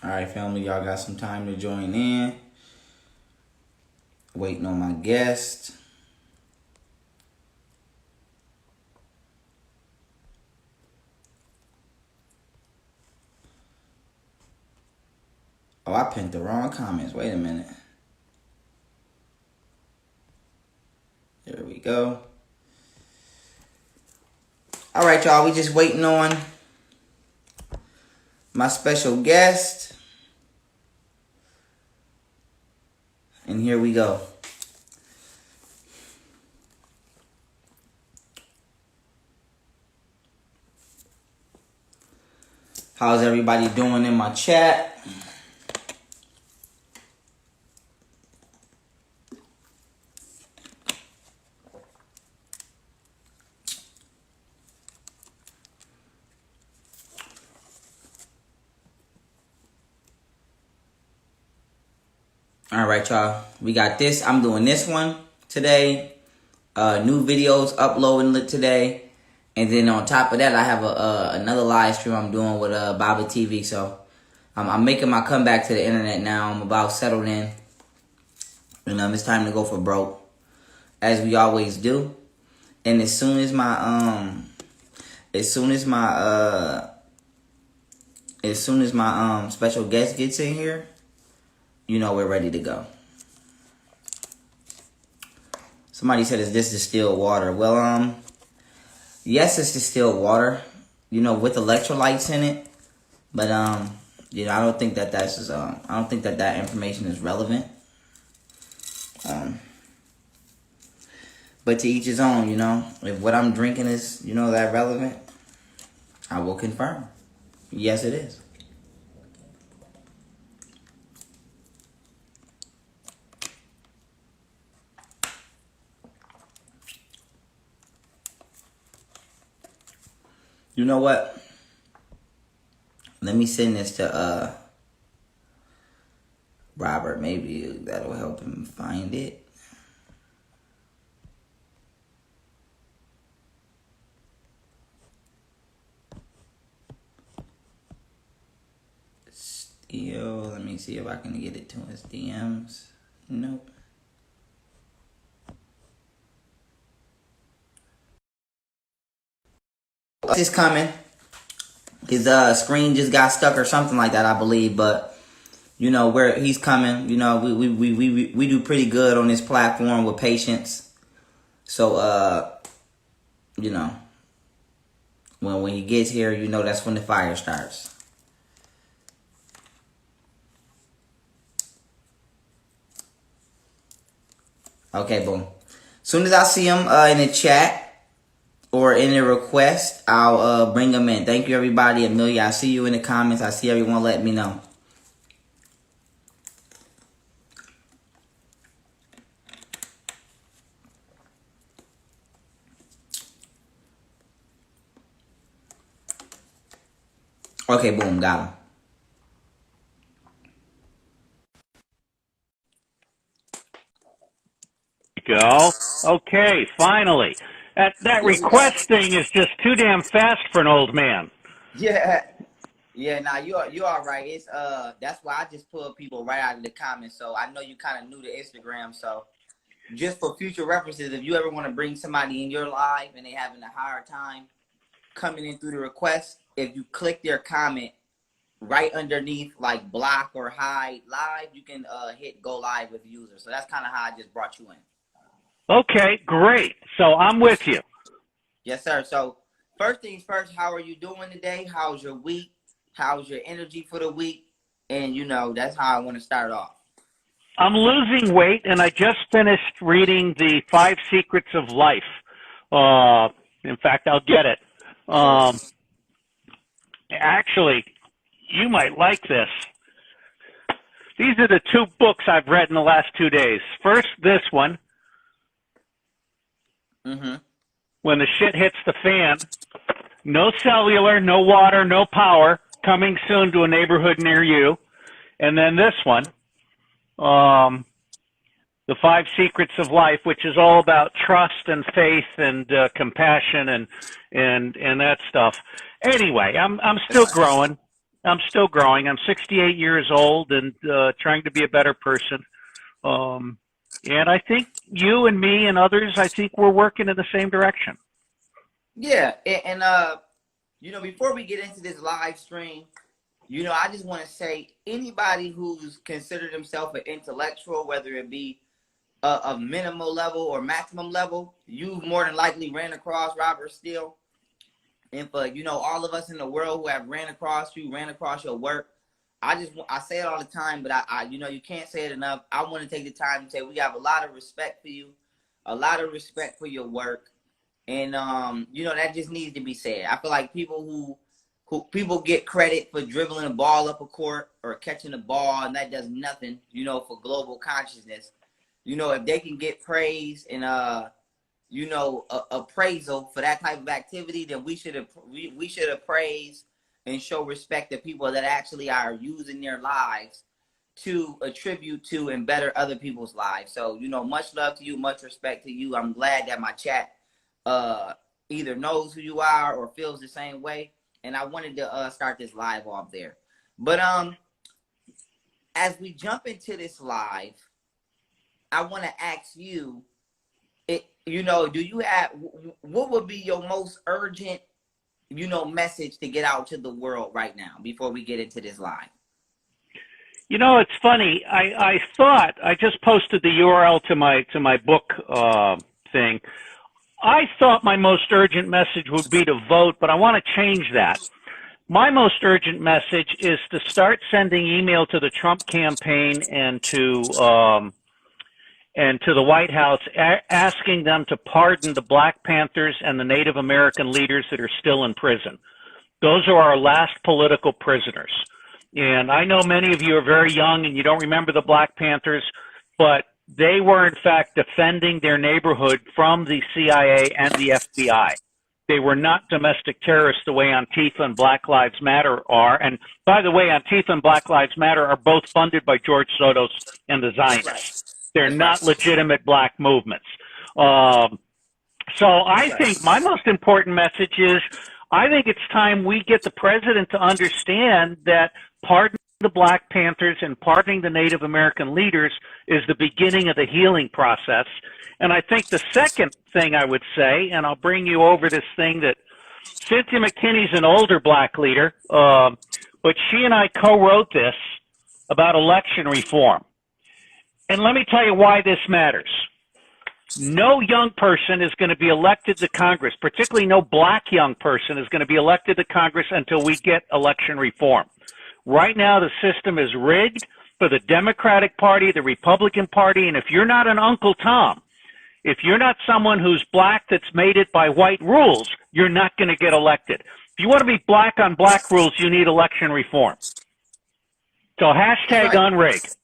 All right, family, y'all got some time to join in. Waiting on my guest. Oh, I pinned the wrong comments. Wait a minute. There we go. All right, y'all. We just waiting on my special guest. And here we go. How's everybody doing in my chat? All right, y'all. We got this. I'm doing this one today. New videos uploading today. And then on top of that, I have another live stream I'm doing with Baba TV. So I'm making my comeback to the internet now. I'm about settled in. And it's time to go for broke, as we always do. And as soon as my special guest gets in here, we're ready to go. Somebody said, "Is this distilled water?" Well, yes, it's distilled water, with electrolytes in it. But I don't think that I don't think that information is relevant. But to each his own, If what I'm drinking is, that relevant, I will confirm. Yes, it is. You know what? Let me send this to Robert. Maybe that'll help him find it. Steele. Let me see if I can get it to his DMs. Nope. It's coming. His screen just got stuck or something like that, I believe. But where he's coming. We do pretty good on this platform with patience. So when he gets here, that's when the fire starts. Okay, boom. Soon as I see him in the chat or in a request, I'll bring them in. Thank you, everybody. Amelia, I see you in the comments. I see everyone letting me know. Okay, boom, got him. Go. Okay, finally. That request thing is just too damn fast for an old man. Yeah. Nah, you all right. It's that's why I just pull people right out of the comments. So I know you kind of new to Instagram. So just for future references, if you ever want to bring somebody in your live and they having a hard time coming in through the request, if you click their comment right underneath, like block or hide live, you can hit go live with the user. So that's kind of how I just brought you in. Okay, great. So I'm with you. Yes, sir. So first things first, how are you doing today? How's your week? How's your energy for the week? And that's how I want to start off. I'm losing weight, and I just finished reading the 5 Secrets of Life. In fact, I'll get it. Actually, you might like this. These are the 2 books I've read in the last 2 days. First, this one. When the shit hits the fan. No cellular, no water, no power. Coming soon to a neighborhood near you. And then this one. The 5 Secrets of Life, which is all about trust and faith and compassion and that stuff. Anyway, I'm still growing. I'm still growing. I'm 68 years old and trying to be a better person. And I think you and me and others, I think we're working in the same direction. Yeah, and you know, before we get into this live stream, you know, I just want to say anybody who's considered himself an intellectual, whether it be a minimal level or maximum level, you more than likely ran across Robert Steele. And for, you know, all of us in the world who have ran across you, ran across your work, I say it all the time, but I you know, you can't say it enough. I want to take the time to say we have a lot of respect for you, a lot of respect for your work. And, you know, that just needs to be said. I feel like people who people get credit for dribbling a ball up a court or catching a ball, and that does nothing, you know, for global consciousness. You know, if they can get praise and, you know, appraisal for that type of activity, then we should appraise and show respect to people that actually are using their lives to attribute to and better other people's lives. So, you know, much love to you, much respect to you. I'm glad that my chat either knows who you are or feels the same way. And I wanted to start this live off there. But as we jump into this live, I want to ask you, you know, do you have, what would be your most urgent, you know, message to get out to the world right now before we get into this live? You know, it's funny. I thought I just posted the URL to my book thing. I thought my most urgent message would be to vote, but I want to change that. My most urgent message is to start sending email to the Trump campaign and to the White House asking them to pardon the Black Panthers and the Native American leaders that are still in prison. Those are our last political prisoners. And I know many of you are very young and you don't remember the Black Panthers, but they were in fact defending their neighborhood from the CIA and the FBI. They were not domestic terrorists the way Antifa and Black Lives Matter are. And by the way, Antifa and Black Lives Matter are both funded by George Soros and the Zionists. They're not legitimate black movements. So I think my most important message is I think it's time we get the president to understand that pardoning the Black Panthers and pardoning the Native American leaders is the beginning of the healing process. And I think the second thing I would say, and I'll bring you over this thing that Cynthia McKinney's an older black leader, but she and I co-wrote this about election reform. And let me tell you why this matters. No young person is going to be elected to Congress, particularly no black young person is going to be elected to Congress until we get election reform. Right now, the system is rigged for the Democratic Party, the Republican Party, and if you're not an Uncle Tom, if you're not someone who's black that's made it by white rules, you're not going to get elected. If you want to be black on black rules, you need election reform. So hashtag unrig.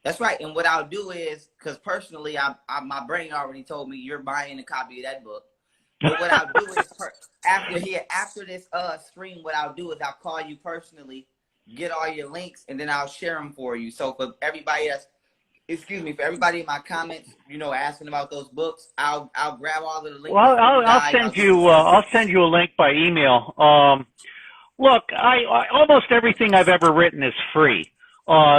That's right. And what I'll do is, because personally, my brain already told me you're buying a copy of that book. But what I'll do is, after this stream, what I'll do is I'll call you personally, get all your links, and then I'll share them for you. So for everybody else, for everybody in my comments, you know, asking about those books, I'll grab all of the links. Well, I'll send you a link by email. Look, almost everything I've ever written is free.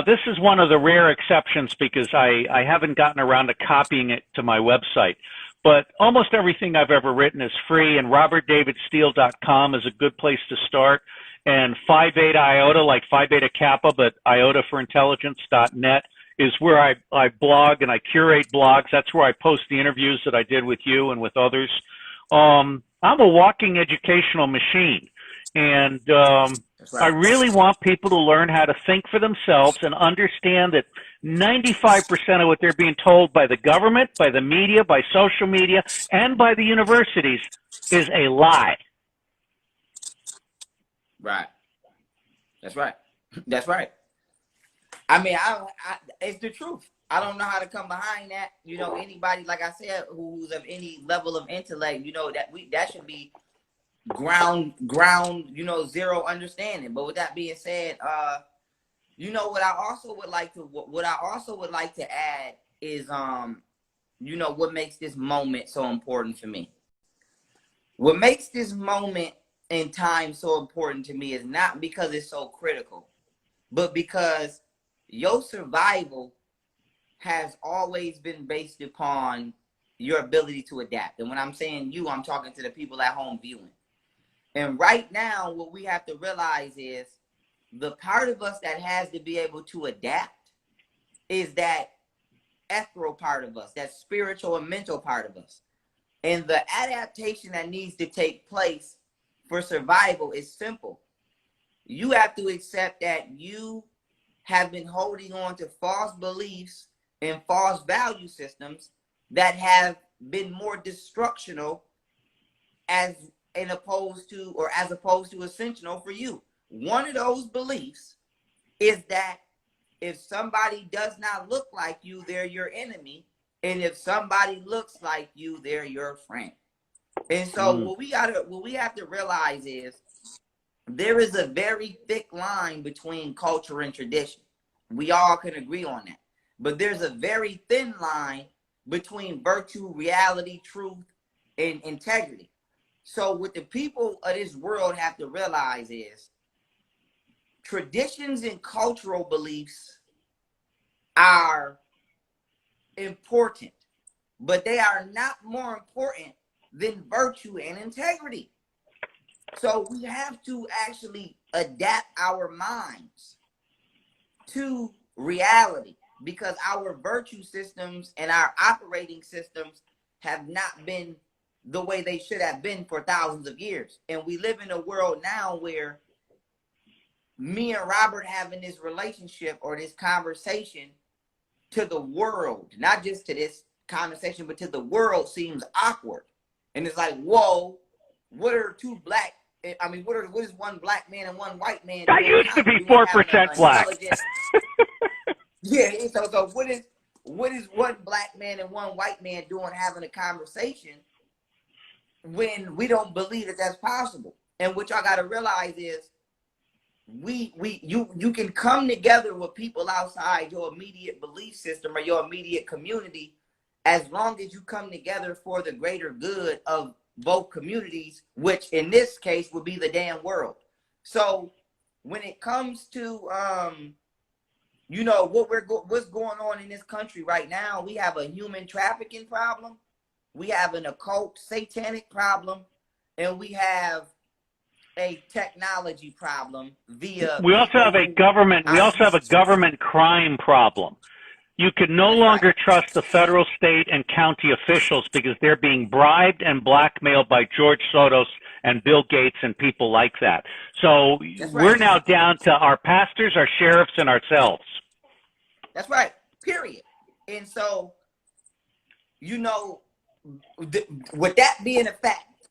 This is one of the rare exceptions because I haven't gotten around to copying it to my website. But almost everything I've ever written is free, and robertdavidsteele.com is a good place to start. And Phi Beta Iota, like Phi Beta Kappa, but iota for intelligence.net is where I blog and I curate blogs. That's where I post the interviews that I did with you and with others. I'm a walking educational machine. And I really want people to learn how to think for themselves and understand that 95% of what they're being told by the government, by the media, by social media, and by the universities is a lie. Right. That's right. That's right. I mean, it's the truth. I don't know how to come behind that. You know, anybody, like I said, who's of any level of intellect, you know, that should be ground, you know, zero understanding. But with that being said, you know, what I also would like to add is, you know, what makes this moment so important for me. What makes this moment and time so important to me is not because it's so critical, but because your survival has always been based upon your ability to adapt. And when I'm saying you, I'm talking to the people at home viewing. And right now, what we have to realize is the part of us that has to be able to adapt is that ethereal part of us, that spiritual and mental part of us. And the adaptation that needs to take place for survival is simple. You have to accept that you have been holding on to false beliefs and false value systems that have been more destructional as opposed to essential for you. One of those beliefs is that if somebody does not look like you, they're your enemy. And if somebody looks like you, they're your friend. And so what we have to realize is there is a very thick line between culture and tradition. We all can agree on that. But there's a very thin line between virtue, reality, truth, and integrity. So what the people of this world have to realize is traditions and cultural beliefs are important, but they are not more important than virtue and integrity. So we have to actually adapt our minds to reality because our virtue systems and our operating systems have not been the way they should have been for thousands of years. And we live in a world now where me and Robert having this relationship or this conversation to the world, not just to this conversation, but to the world seems awkward. And it's like, whoa, what is one black man and one white man? I used to be 4% black. Yeah, so what is one black man and one white man doing having a conversation when we don't believe that that's possible? And what y'all got to realize is you can come together with people outside your immediate belief system or your immediate community as long as you come together for the greater good of both communities, which in this case would be the damn world. So when it comes to what's going on in this country right now, we have a human trafficking problem, we have an occult satanic problem, and we have a technology problem via. We also have a government crime problem. You can no longer trust the federal, state, and county officials because they're being bribed and blackmailed by George Soros and Bill Gates and people like that. So we're now down to our pastors, our sheriffs, and ourselves. That's right, period. And so, with that being a fact,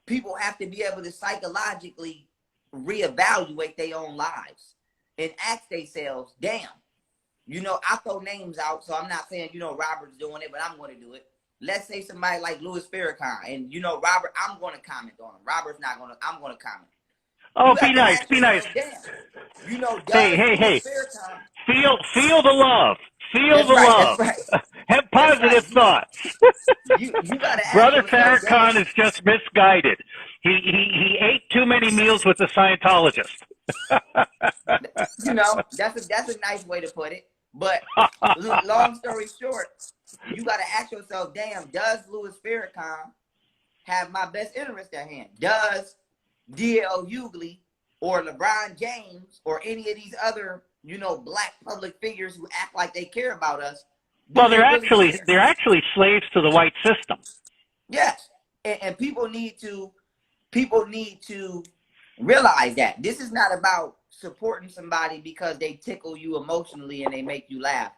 people have to be able to psychologically reevaluate their own lives and ask themselves, damn, I throw names out, so I'm not saying, Robert's doing it, but I'm going to do it. Let's say somebody like Louis Farrakhan, and Robert, I'm going to comment on him. Robert's not going to, I'm going to comment. Oh, be nice. Hey. Feel the love. Feel the love. Have positive thoughts. You gotta Brother Farrakhan is just misguided. He ate too many meals with the Scientologist. That's a nice way to put it. But long story short, you got to ask yourself, damn, does Louis Farrakhan have my best interest at hand? Does D.L. Hughley or LeBron James or any of these other, black public figures who act like they care about us? Well, they're actually slaves to the white system. Yes, and people need to realize that this is not about supporting somebody because they tickle you emotionally and they make you laugh.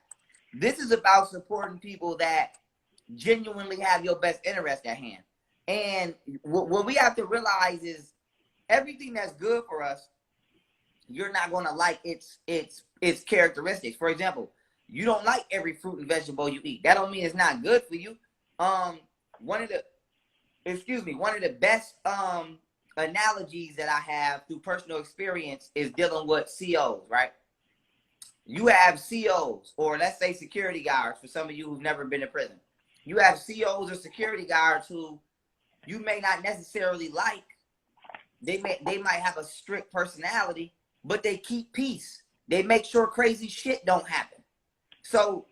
This is about supporting people that genuinely have your best interest at hand. And what we have to realize is everything that's good for us, you're not going to like its characteristics. For example, you don't like every fruit and vegetable you eat. That don't mean it's not good for you. One of the best analogies that I have through personal experience is dealing with COs, right? You have COs, or let's say security guards, for some of you who've never been to prison. You have COs or security guards who you may not necessarily like, they might have a strict personality, but they keep peace. They make sure crazy shit don't happen. So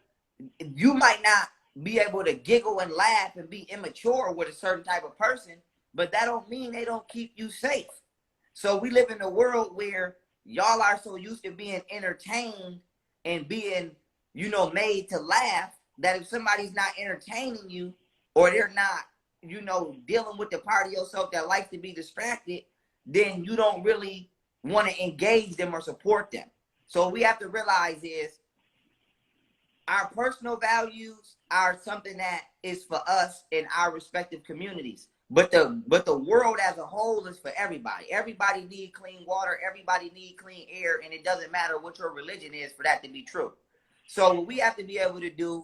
you might not be able to giggle and laugh and be immature with a certain type of person, but that don't mean they don't keep you safe. So we live in a world where y'all are so used to being entertained and being, you know, made to laugh, that if somebody's not entertaining you, or they're not, you know, dealing with the part of yourself that likes to be distracted, then you don't really want to engage them or support them. So what we have to realize is our personal values are something that is for us in our respective communities. But the world as a whole is for everybody. Everybody needs clean water. Everybody needs clean air. And it doesn't matter what your religion is for that to be true. So what we have to be able to do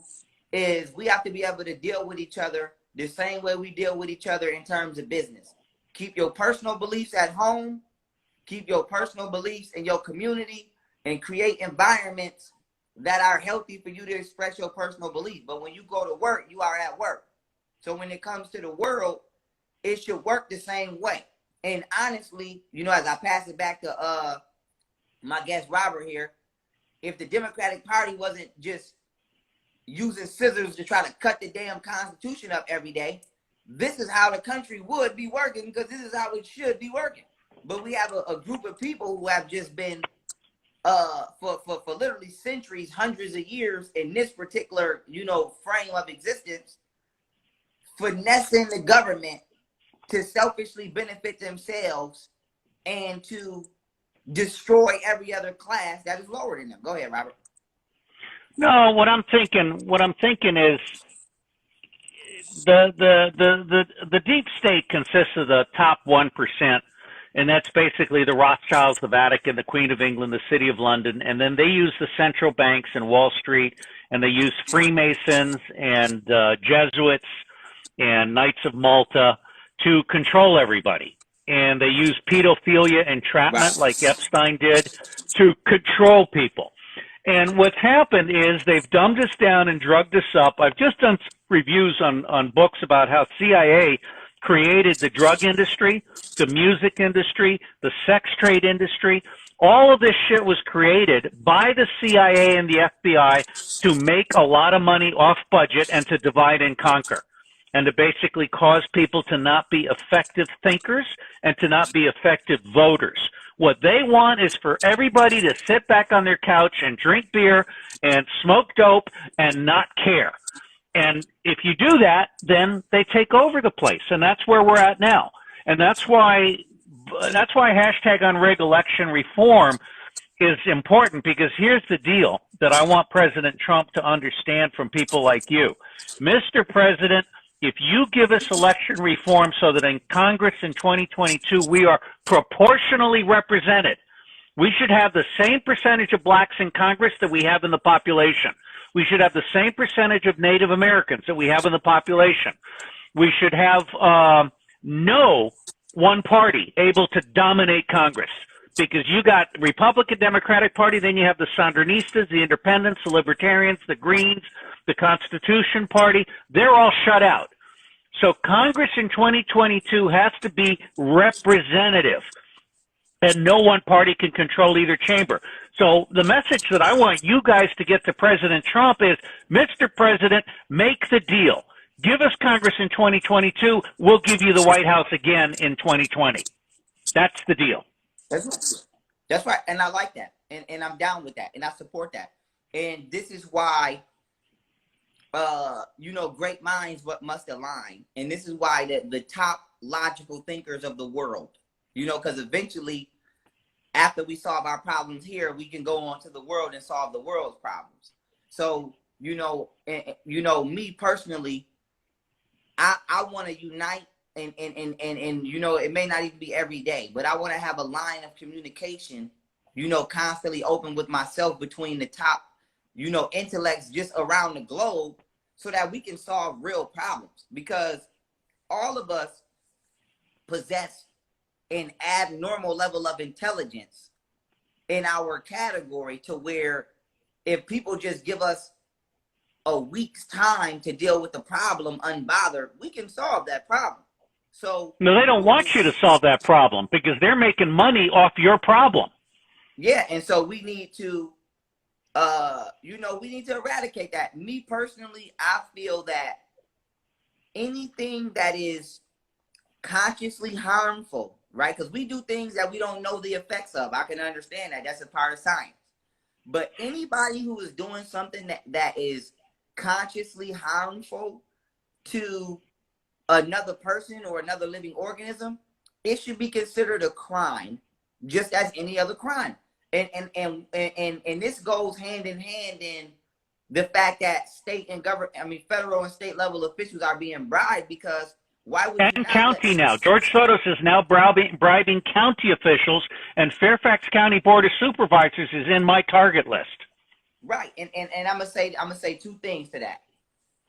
is we have to be able to deal with each other the same way we deal with each other in terms of business. Keep your personal beliefs at home. Keep your personal beliefs in your community, and create environments that are healthy for you to express your personal belief. But when you go to work, you are at work. So when it comes to the world, it should work the same way. And honestly, you know, as I pass it back to my guest Robert here, if the Democratic Party wasn't just using scissors to try to cut the damn Constitution up every day, this is how the country would be working, because this is how it should be working. But we have a group of people who have just been for literally centuries, hundreds of years in this particular, you know, frame of existence, finessing the government to selfishly benefit themselves and to destroy every other class that is lower than them. Go ahead, Robert. No, what I'm thinking is the deep state consists of the top 1%, and that's basically the Rothschilds, the Vatican, the Queen of England, the City of London, and then they use the central banks and Wall Street, and they use Freemasons and Jesuits and Knights of Malta to control everybody. And they use pedophilia, entrapment, like Epstein did, to control people. And what's happened is they've dumbed us down and drugged us up. I've just done reviews on books about how CIA created the drug industry, the music industry, the sex trade industry. All of this shit was created by the CIA and the FBI to make a lot of money off budget and to divide and conquer, and to basically cause people to not be effective thinkers and to not be effective voters. What they want is for everybody to sit back on their couch and drink beer and smoke dope and not care. And if you do that, then they take over the place, and that's where we're at now. And that's why hashtag unrig election reform is important, because here's the deal that I want President Trump to understand from people like you. Mr. President, if you give us election reform so that in Congress in 2022 we are proportionally represented, we should have the same percentage of blacks in Congress that we have in the population. We should have the same percentage of Native Americans that we have in the population. We should have no one party able to dominate Congress, because you got Republican Democratic Party, then you have the Sandinistas, the Independents, the Libertarians, the Greens, the Constitution Party. They're all shut out. So Congress in 2022 has to be representative, and no one party can control either chamber. So the message that I want you guys to get to President Trump is, Mr. President, make the deal. Give us Congress in 2022. We'll give you the White House again in 2020. That's the deal. That's right. And I like that. And I'm down with that. And I support that. And this is why, you know, great minds must align. And this is why the top logical thinkers of the world, you know, because eventually, after we solve our problems here, we can go on to the world and solve the world's problems. So, you know, me personally, I want to unite, and you know, it may not even be every day, but I want to have a line of communication, you know, constantly open with myself between the top, you know, intellects just around the globe, so that we can solve real problems, because all of us possess an abnormal level of intelligence in our category, to where if people just give us a week's time to deal with the problem unbothered, we can solve that problem. So No, they don't want you to solve that problem because they're making money off your problem. yeah, and so we need to we need to eradicate that. Me personally, I feel that anything that is consciously harmful, right? Because we do things that we don't know the effects of. I can understand that. That's a part of science. But anybody who is doing something that is consciously harmful to another person or another living organism, it should be considered a crime, just as any other crime. And this goes hand in hand in the fact that federal and state level officials are being bribed, because why would you And not let county now. George Soros is now bribing county officials, and Fairfax County Board of Supervisors is in my target list. right? And I'm gonna say two things to that.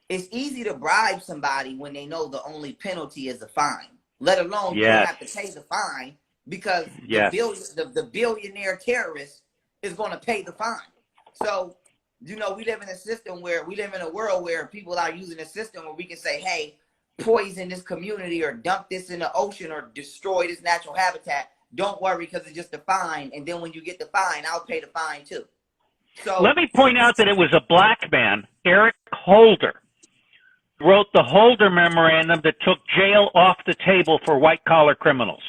It's easy to bribe somebody when they know the only penalty is a fine, let alone you don't have to pay the fine because the billionaire terrorist is going to pay the fine. So, we live in a world where people are using a system where we can say, hey, poison this community or dump this in the ocean or destroy this natural habitat. Don't worry, because it's just a fine. And then when you get the fine, I'll pay the fine too. So let me point out that it was a black man, Eric Holder, wrote the Holder Memorandum that took jail off the table for white-collar criminals.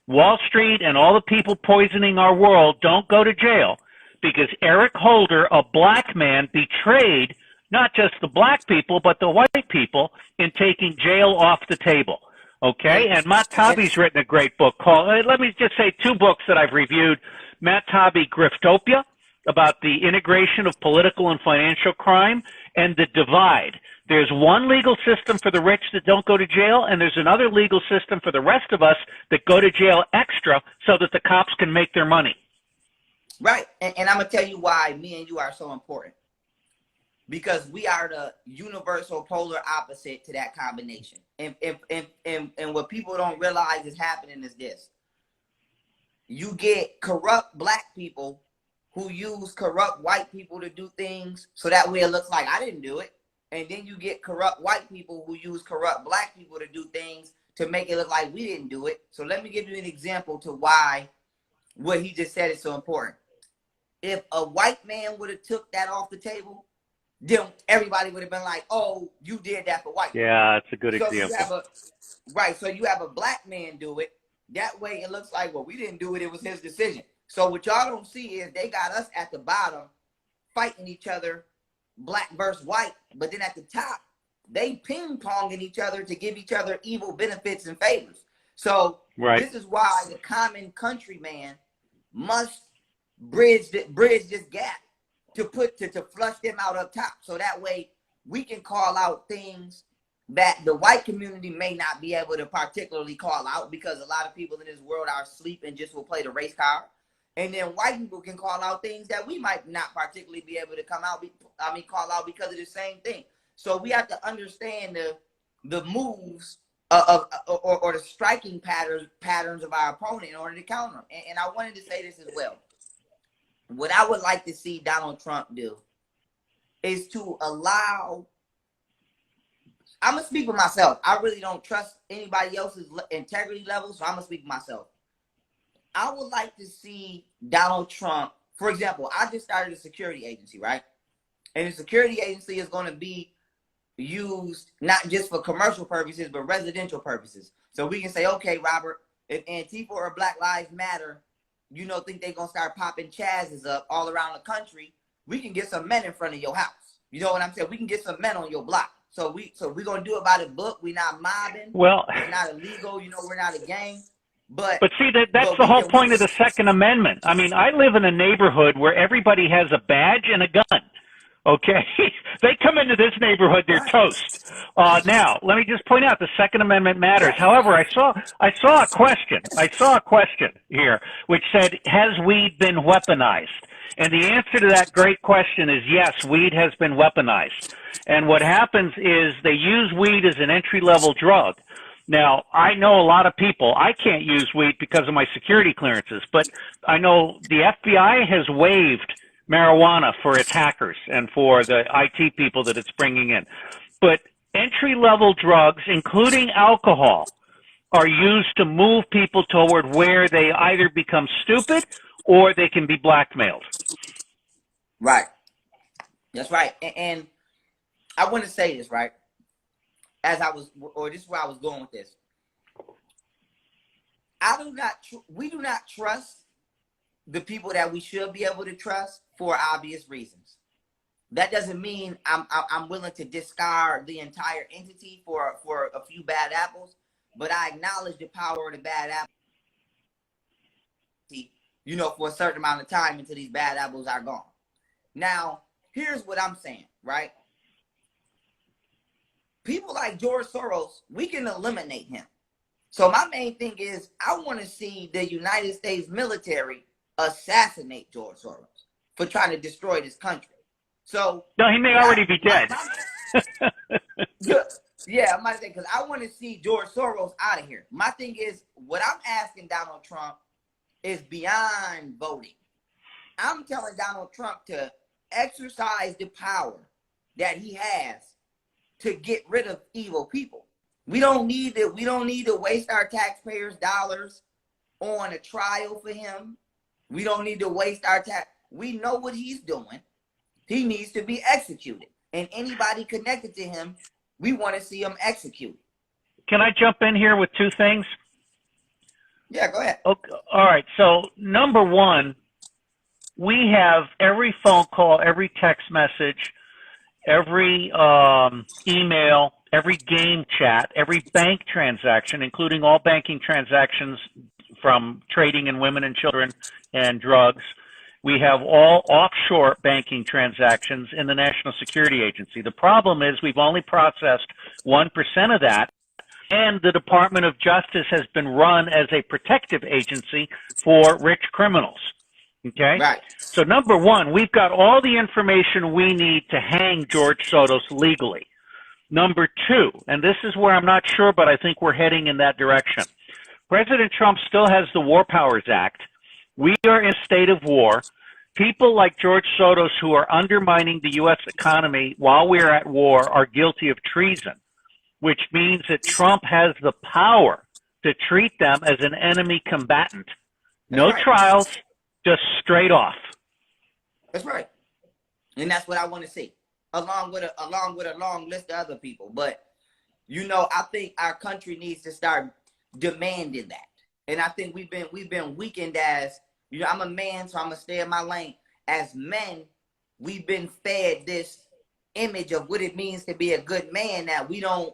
Wall Street and all the people poisoning our world don't go to jail because Eric Holder, a black man, betrayed not just the black people, but the white people in taking jail off the table. Okay? And Matt Taibbi's written a great book called, let me just say two books that I've reviewed. Matt Taibbi, Griftopia, about the integration of political and financial crime, and The Divide. There's one legal system for the rich that don't go to jail, and there's another legal system for the rest of us that go to jail extra so that the cops can make their money. Right. And I'm going to tell you why me and you are so important. Because we are the universal polar opposite to that combination. And what people don't realize is happening is this. You get corrupt black people who use corrupt white people to do things so that way it looks like I didn't do it. And then you get corrupt white people who use corrupt black people to do things to make it look like we didn't do it. So let me give you an example to why what he just said is so important. If a white man would have took that off the table, then everybody would have been like, oh, you did that for white people. Yeah, that's a good example. So you have a black man do it. That way it looks like, well, we didn't do it. It was his decision. So what y'all don't see is they got us at the bottom fighting each other, black versus white. But then at the top, they ping-ponging each other to give each other evil benefits and favors. So This is why the common countryman must bridge this gap to flush them out up top. So that way we can call out things that the white community may not be able to particularly call out, because a lot of people in this world are asleep and just will play the race card. And then white people can call out things that we might not particularly be able to call out because of the same thing. So we have to understand the moves or the striking patterns of our opponent in order to counter them. And I wanted to say this as well. What I would like to see Donald Trump do is to allow, I'm going to speak for myself. I really don't trust anybody else's integrity level, so I'm going to speak for myself. I would like to see Donald Trump, for example, I just started a security agency, right? And the security agency is going to be used not just for commercial purposes, but residential purposes. So we can say, okay, Robert, if Antifa or Black Lives Matter, think they're going to start popping Chaz's up all around the country, we can get some men in front of your house. You know what I'm saying? We can get some men on your block. So we're going to do it by the book. We're not mobbing. Well, it's not illegal. We're not a gang. But see, that's the whole point of the Second Amendment. I mean, I live in a neighborhood where everybody has a badge and a gun. Okay? They come into this neighborhood, they're toast. Now, let me just point out the Second Amendment matters. However, I saw a question. I saw a question here which said, has weed been weaponized? And the answer to that great question is yes, weed has been weaponized. And what happens is they use weed as an entry-level drug. Now, I know a lot of people, I can't use weed because of my security clearances, but I know the FBI has waived marijuana for its hackers and for the IT people that it's bringing in. But entry-level drugs, including alcohol, are used to move people toward where they either become stupid or they can be blackmailed. Right. That's right. And I want to say this, right? This is where I was going with this. We do not trust the people that we should be able to trust for obvious reasons. That doesn't mean I'm willing to discard the entire entity for a few bad apples, but I acknowledge the power of the bad apple, for a certain amount of time until these bad apples are gone. Now, here's what I'm saying, right? People like George Soros, we can eliminate him. So my main thing is I want to see the United States military assassinate George Soros for trying to destroy this country. So no, he may already be dead. Yeah, I might say, because I want to see George Soros out of here. My thing is, what I'm asking Donald Trump is beyond voting. I'm telling Donald Trump to exercise the power that he has to get rid of evil people. We don't need to waste our taxpayers' dollars on a trial for him. We don't need to waste our tax. We know what he's doing. He needs to be executed. And anybody connected to him, we want to see him executed. Can I jump in here with two things? Yeah, go ahead. Okay, all right. So number one, we have every phone call, every text message, every email, every game chat, every bank transaction, including all banking transactions from trading in women and children and drugs. We have all offshore banking transactions in the National Security Agency. The problem is we've only processed 1% of that, and the Department of Justice has been run as a protective agency for rich criminals. Okay? Right. So number one, we've got all the information we need to hang George Soros legally. Number two, and this is where I'm not sure, but I think we're heading in that direction. President Trump still has the War Powers Act. We are in a state of war. People like George Soros, who are undermining the U.S. economy while we're at war, are guilty of treason, which means that Trump has the power to treat them as an enemy combatant. No trials, just straight off. That's right. And that's what I want to see, along with a long list of other people. But, I think our country needs to start demanding that. And I think we've been weakened as, I'm a man, so I'm going to stay in my lane. As men, we've been fed this image of what it means to be a good man, that we don't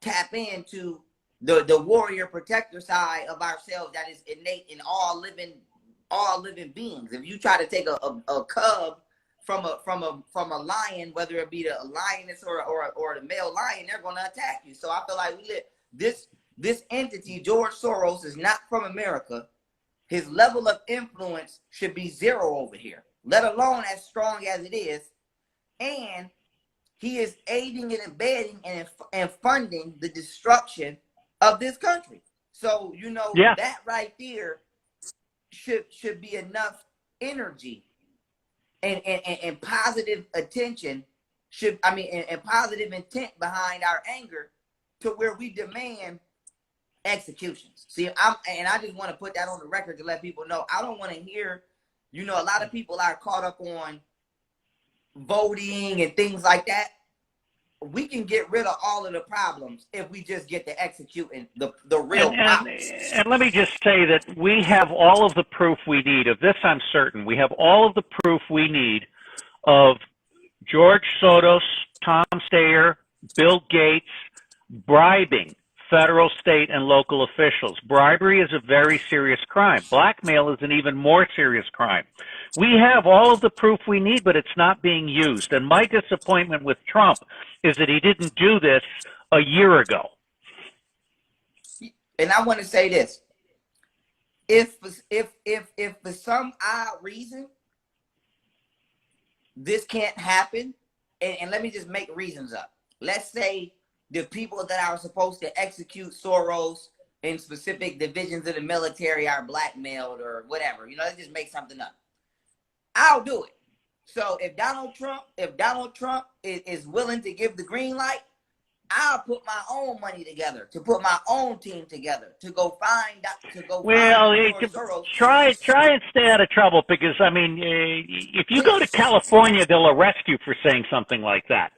tap into the warrior protector side of ourselves that is innate in all living beings. If you try to take a cub from a lion, whether it be the lioness or the male lion, they're going to attack you. So I feel like this entity, George Soros, is not from America. His level of influence should be zero over here, let alone as strong as it is. And he is aiding and abetting and funding the destruction of this country. So, that right there should be enough energy and positive attention and positive intent behind our anger to where we demand executions. See, I just want to put that on the record to let people know. I don't want to hear, a lot of people are caught up on voting and things like that. We can get rid of all of the problems if we just get to executing the real problems. And let me just say that we have all of the proof we need. Of this, I'm certain. We have all of the proof we need of George Soros, Tom Steyer, Bill Gates bribing federal, state, and local officials. Bribery is a very serious crime. Blackmail is an even more serious crime. We have all of the proof we need, but it's not being used. And my disappointment with Trump is that he didn't do this a year ago. And I want to say this. If for some odd reason this can't happen, and let me just make reasons up. Let's say the people that are supposed to execute Soros in specific divisions of the military are blackmailed or whatever. Let's just make something up. I'll do it. So if Donald Trump is willing to give the green light, I'll put my own money together to put my own team together to go find Well, George Soros. try and stay out of trouble, because I mean, if you go to California, they'll arrest you for saying something like that.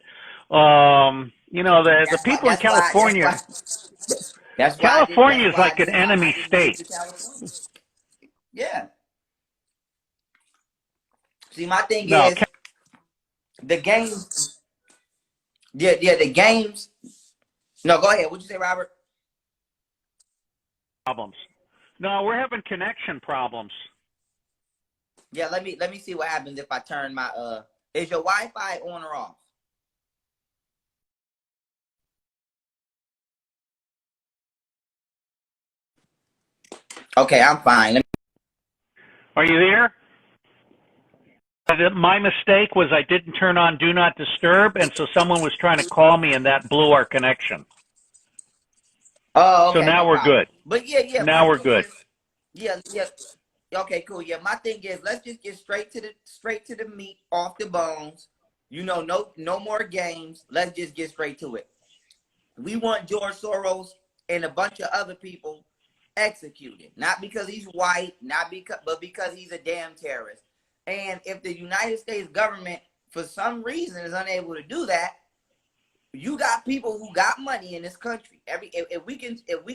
You know, the That's why. people in California, That's why I did. That's California is why like an I enemy didn't move state. to California. Yeah. See, my thing No, is the games. Yeah, the games. No, go ahead. What'd you say, Robert? problems. No, we're having connection problems. Yeah, let me see what happens if I turn my is your Wi-Fi on or off? Okay, I'm fine. Are you there? My mistake was I didn't turn on Do Not Disturb, and so someone was trying to call me, and that blew our connection. Oh, So okay, now no we're problem. good. But yeah, my Now we're thing good. is, yeah. Okay, cool. Yeah, my thing is, let's just get straight to the meat, off the bones. You know, no more games. Let's just get straight to it. We want George Soros and a bunch of other people executed, not because he's white, but because he's a damn terrorist. And if the United States government, for some reason, is unable to do that, you got people who got money in this country. If we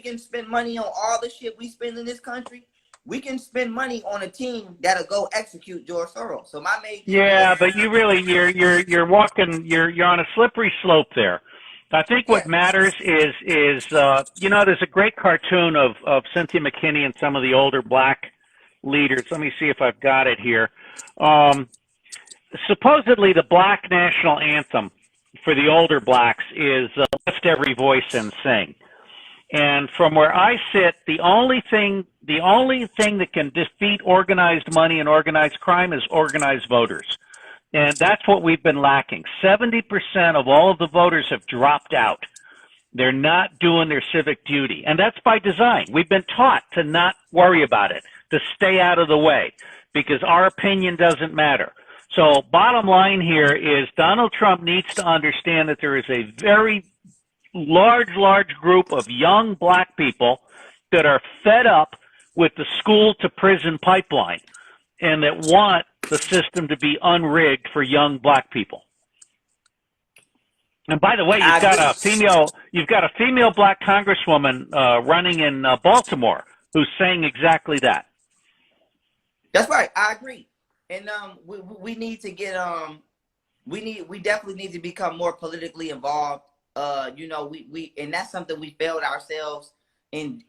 can spend money on all the shit we spend in this country, we can spend money on a team that'll go execute George Soros. So my main thing Yeah, is, but you're walking you're on a slippery slope there. I think what yeah, matters is you know, there's a great cartoon of Cynthia McKinney and some of the older black leaders. Let me see if I've got it here. Supposedly the black national anthem for the older blacks is "Lift Every Voice and Sing." And from where I sit, the only thing that can defeat organized money and organized crime is organized voters. And that's what we've been lacking. 70% of all of the voters have dropped out. They're not doing their civic duty. And that's by design. We've been taught to not worry about it, to stay out of the way, because our opinion doesn't matter. So bottom line here is Donald Trump needs to understand that there is a very large group of young black people that are fed up with the school to prison pipeline and that want the system to be unrigged for young black people. And by the way, I you've got a female black congresswoman running in Baltimore who's saying exactly that. That's right. I agree. And we need to get we definitely need to become more politically involved. You know, we and that's something we failed ourselves in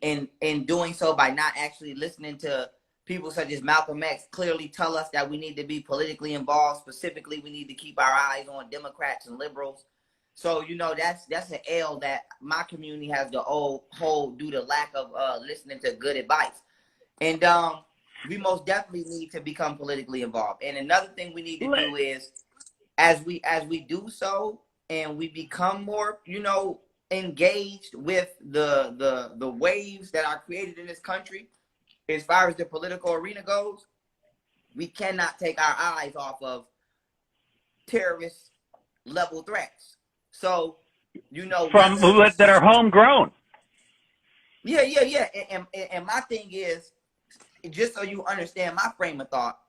doing so by not actually listening to people such as Malcolm X clearly tell us that we need to be politically involved. Specifically, we need to keep our eyes on Democrats and liberals. So, you know, that's an L that my community has to hold due to lack of listening to good advice. And we most definitely need to become politically involved. And another thing we need to do is, as we do so and we become more, you know, engaged with the waves that are created in this country, as far as the political arena goes, we cannot take our eyes off of terrorist level threats. So, you know, From that are homegrown. Yeah. And my thing is, just so you understand my frame of thought,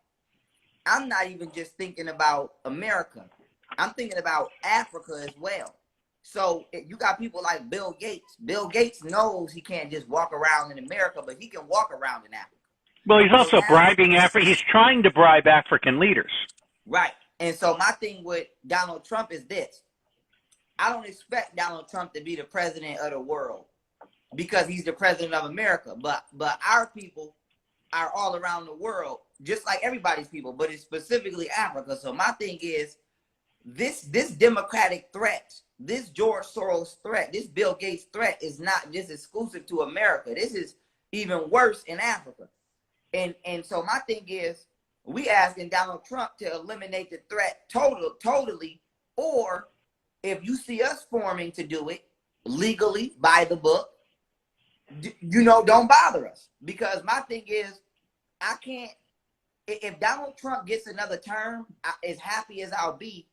I'm not even just thinking about America. I'm thinking about Africa as well. So you got people like Bill Gates. Bill Gates knows he can't just walk around in America, but he can walk around in Africa. Well, he's also bribing He's trying to bribe African leaders. Right. And so my thing with Donald Trump is this. I don't expect Donald Trump to be the president of the world because he's the president of America. But our people are all around the world, just like everybody's people, but it's specifically Africa. So my thing is, this democratic threat, this George Soros threat, this Bill Gates threat is not just exclusive to America. This is even worse in Africa. And so my thing is, we asking Donald Trump to eliminate the threat totally, or if you see us forming to do it legally by the book, you know, don't bother us. Because my thing is, I can't, if Donald Trump gets another term, as happy as I'll be,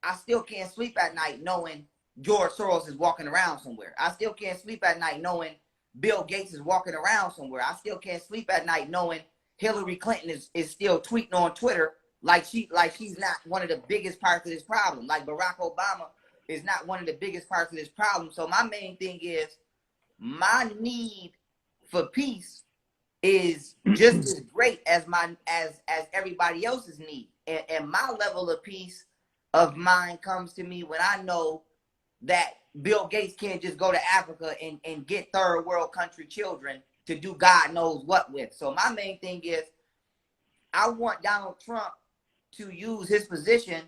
I still can't sleep at night knowing George Soros is walking around somewhere. I still can't sleep at night knowing Bill Gates is walking around somewhere. I still can't sleep at night knowing Hillary Clinton is still tweeting on Twitter like she's not one of the biggest parts of this problem. Like Barack Obama is not one of the biggest parts of this problem. So my main thing is my need for peace is just as great as everybody else's need. And my level of peace of mind comes to me when I know that Bill Gates can't just go to Africa and get third world country children to do God knows what with. So my main thing is I want Donald Trump to use his position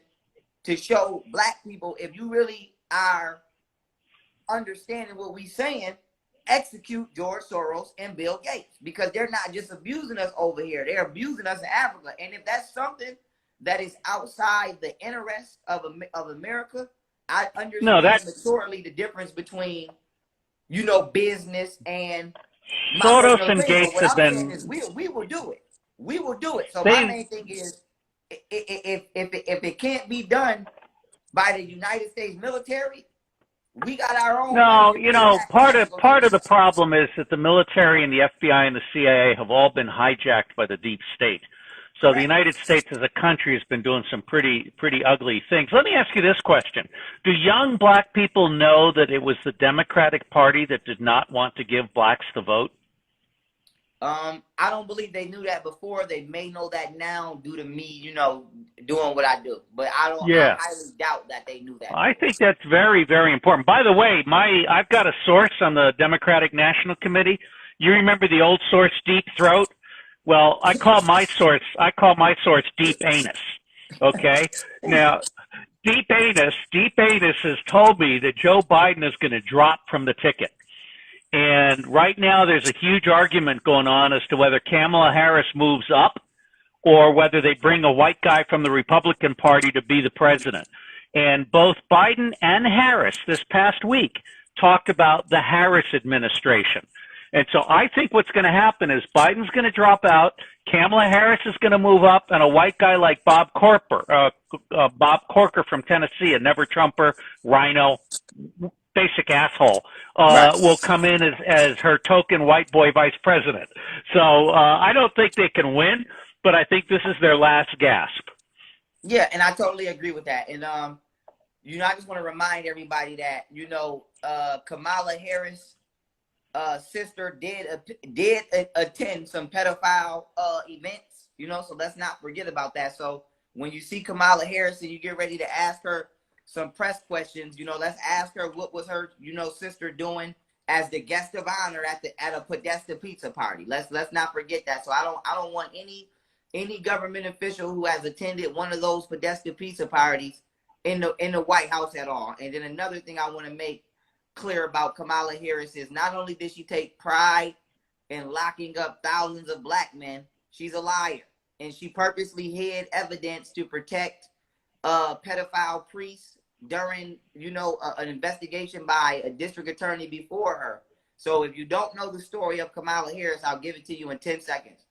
to show black people, if you really are understanding what we're saying, execute George Soros and Bill Gates, because they're not just abusing us over here, they're abusing us in Africa. And if that's something that is outside the interest of America, I understand maturely the difference between, you know, business and Soros and Gates what have I'm been. saying is we will do it. We will do it. So my main thing is, if it can't be done by the United States military, we got our own. No, you know, part of the problem is that the military and the FBI and the CIA have all been hijacked by the deep state. So the United States as a country has been doing some pretty ugly things. Let me ask you this question. Do young black people know that it was the Democratic Party that did not want to give blacks the vote? I don't believe they knew that before. They may know that now due to me, you know, doing what I do. But I highly doubt that they knew that. I think that's very, very important. By the way, I've got a source on the Democratic National Committee. You remember the old source, Deep Throat? Well, I call my source Deep Anus. Okay? Now, Deep Anus has told me that Joe Biden is going to drop from the ticket. And right now there's a huge argument going on as to whether Kamala Harris moves up or whether they bring a white guy from the Republican Party to be the president. And both Biden and Harris this past week talked about the Harris administration. And so I think what's going to happen is Biden's going to drop out, Kamala Harris is going to move up, and a white guy like Bob Corker from Tennessee, a never Trumper, rhino, basic asshole, will come in as her token white boy vice president. So I don't think they can win, but I think this is their last gasp. Yeah, and I totally agree with that. And you know, I just want to remind everybody that, you know, Kamala Harris' sister did attend some pedophile events, you know, so let's not forget about that. So when you see Kamala Harris and you get ready to ask her some press questions, you know, let's ask her what was her, you know, sister doing as the guest of honor at a Podesta pizza party. Let's not forget that. So I don't want any government official who has attended one of those Podesta pizza parties in the White House at all. And then another thing I want to make clear about Kamala Harris is not only did she take pride in locking up thousands of black men, she's a liar, and she purposely hid evidence to protect pedophile priests during, you know, an investigation by a district attorney before her. So if you don't know the story of Kamala Harris, I'll give it to you in 10 seconds.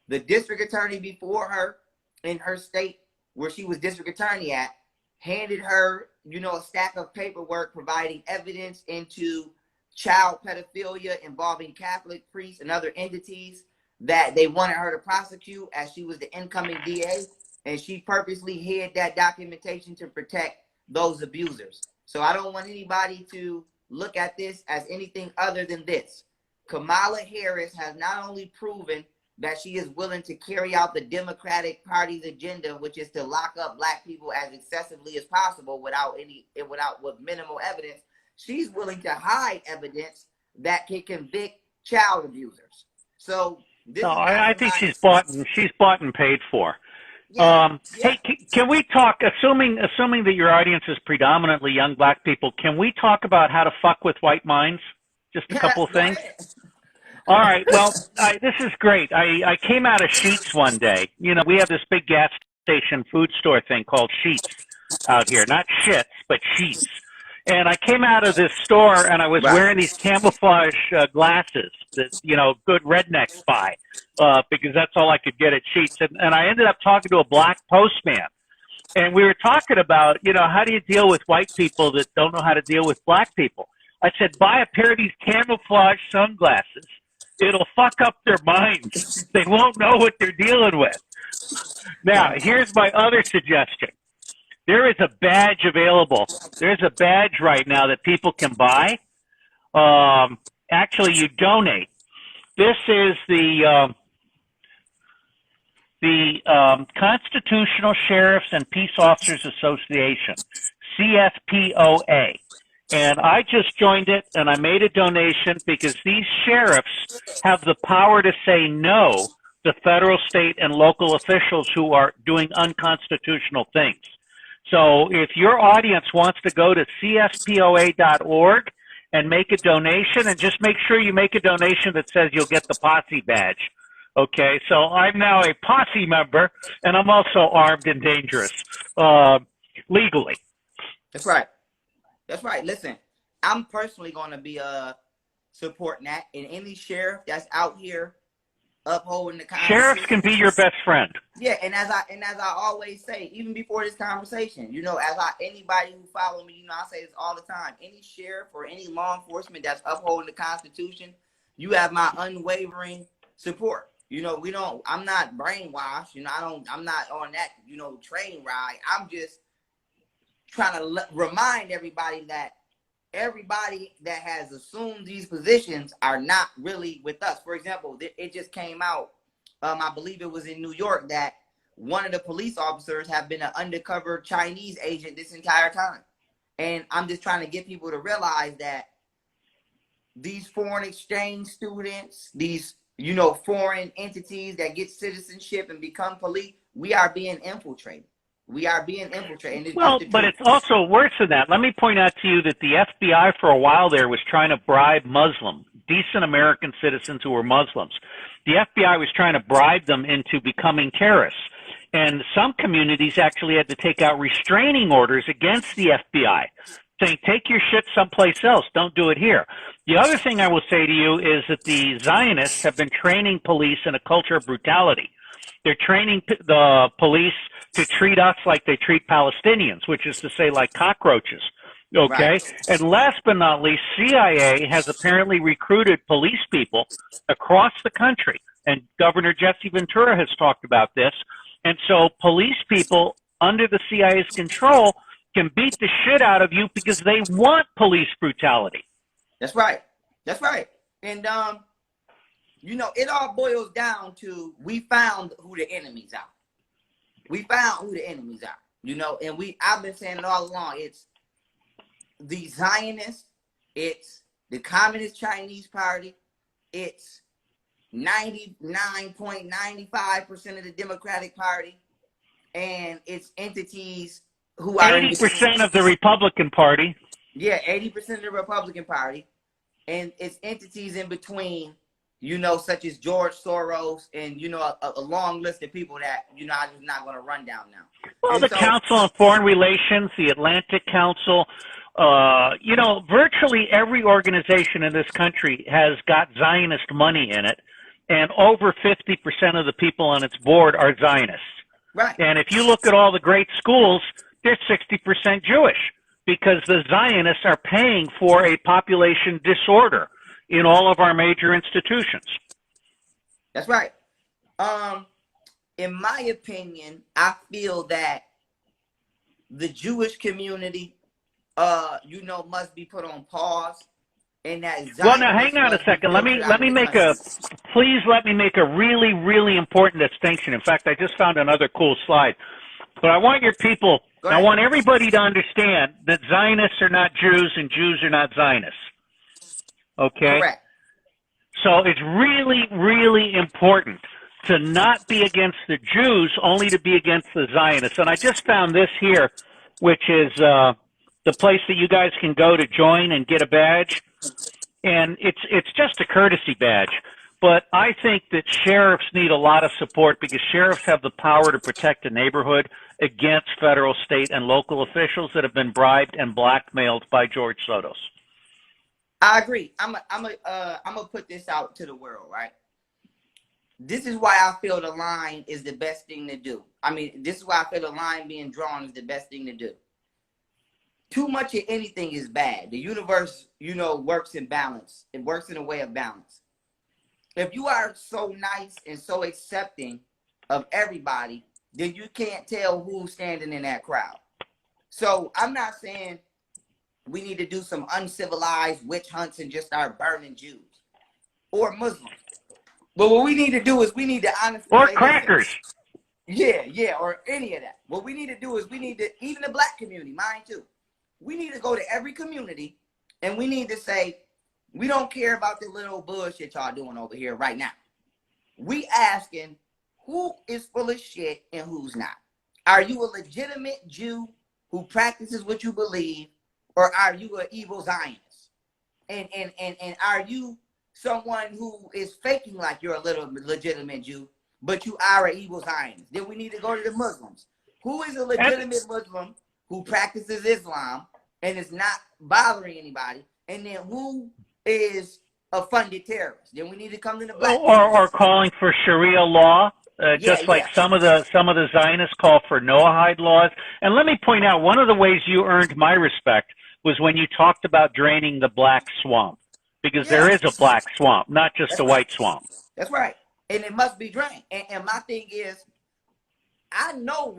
The district attorney before her in her state where she was district attorney at handed her, you know, a stack of paperwork providing evidence into child pedophilia involving Catholic priests and other entities that they wanted her to prosecute as she was the incoming DA. And she purposely hid that documentation to protect those abusers. So I don't want anybody to look at this as anything other than this. Kamala Harris has not only proven that she is willing to carry out the Democratic Party's agenda, which is to lock up black people as excessively as possible with minimal evidence. She's willing to hide evidence that can convict child abusers. So this I think she's bought and paid for. Yeah, Hey, can we talk, assuming that your audience is predominantly young black people, can we talk about how to fuck with white minds? Just a couple of things. All right. Well, this is great. I came out of Sheetz one day. You know, we have this big gas station food store thing called Sheetz out here. Not shits, but Sheetz. And I came out of this store and I was wearing these camouflage glasses that, you know, good rednecks buy because that's all I could get at Sheetz. And I ended up talking to a black postman. And we were talking about, how do you deal with white people that don't know how to deal with black people? I said, buy a pair of these camouflage sunglasses. It'll fuck up their minds. They won't know what they're dealing with. Now, here's my other suggestion. There is a badge available. There's a badge right now that people can buy. Actually, you donate. This is the Constitutional Sheriffs and Peace Officers Association, CFPOA. And I just joined it, and I made a donation because these sheriffs have the power to say no to federal, state, and local officials who are doing unconstitutional things. So if your audience wants to go to CFPOA.org and make a donation, and just make sure you make a donation that says you'll get the posse badge. Okay, so I'm now a posse member, and I'm also armed and dangerous, legally. That's right. That's right. Listen, I'm personally going to be supporting that, and any sheriff that's out here upholding the Constitution. Sheriffs can be your best friend. Yeah, and as I always say, even before this conversation, anybody who follow me, I say this all the time. Any sheriff or any law enforcement that's upholding the Constitution, you have my unwavering support. I'm not brainwashed. I'm not on that, train ride. I'm just trying to remind everybody that everybody that has assumed these positions are not really with us. For example, it just came out, I believe it was in New York, that one of the police officers have been an undercover Chinese agent this entire time. And I'm just trying to get people to realize that these foreign exchange students, these foreign entities that get citizenship and become police, we are being infiltrated. We are being infiltrated. Well, but it's also worse than that. Let me point out to you that the FBI for a while there was trying to bribe decent American citizens who were Muslims. The FBI was trying to bribe them into becoming terrorists. And some communities actually had to take out restraining orders against the FBI, saying, take your shit someplace else. Don't do it here. The other thing I will say to you is that the Zionists have been training police in a culture of brutality. They're training the police to treat us like they treat Palestinians, which is to say like cockroaches. Okay? Right. And last but not least, CIA has apparently recruited police people across the country. And Governor Jesse Ventura has talked about this. And so police people under the CIA's control can beat the shit out of you because they want police brutality. That's right. That's right. And, it all boils down to we found who the enemies are. We found who the enemies are, and I've been saying it all along. It's the Zionists. It's the Communist Chinese Party. It's 99.95% of the Democratic Party, and it's entities who are 80% of the Republican Party. Yeah, 80% of the Republican Party, and it's entities in between, such as George Soros and, a long list of people that, I'm just not going to run down now. Well, and the Council on Foreign Relations, the Atlantic Council, virtually every organization in this country has got Zionist money in it, and over 50% of the people on its board are Zionists. Right. And if you look at all the great schools, they're 60% Jewish because the Zionists are paying for a population disorder in all of our major institutions. That's right. In my opinion, I feel that the Jewish community, must be put on pause. And that well, now hang on a second. Let me make a really, really important distinction. In fact, I just found another cool slide. But I want your people, I want everybody to understand that Zionists are not Jews and Jews are not Zionists. Okay? Correct. So it's really, really important to not be against the Jews, only to be against the Zionists. And I just found this here, which is the place that you guys can go to join and get a badge. And it's just a courtesy badge. But I think that sheriffs need a lot of support because sheriffs have the power to protect a neighborhood against federal, state, and local officials that have been bribed and blackmailed by George Soros. I agree. I'm gonna put this out to the world, right? this is why I feel the line is the best thing to do. I mean, this is why I feel the line being drawn is the best thing to do. Too much of anything is bad. The universe, works in balance. It works in a way of balance. If you are so nice and so accepting of everybody, then you can't tell who's standing in that crowd. So I'm not saying we need to do some uncivilized witch hunts and just start burning Jews or Muslims. But what we need to do is we need to honestly or crackers. Yeah, or any of that. What we need to do is we need to, even the black community, mine too. We need to go to every community and we need to say, we don't care about the little bullshit y'all doing over here right now. We asking who is full of shit and who's not. Are you a legitimate Jew who practices what you believe, or are you an evil Zionist? And are you someone who is faking like you're a little legitimate Jew, but you are an evil Zionist? Then we need to go to the Muslims. Who is a legitimate Muslim who practices Islam and is not bothering anybody? And then who is a funded terrorist? Then we need to come to the black or calling for Sharia law. Like some of the Zionists call for Noahide laws. And let me point out, one of the ways you earned my respect was when you talked about draining the black swamp, because there is a black swamp, not just a white swamp. That's right, and it must be drained. And my thing is, I know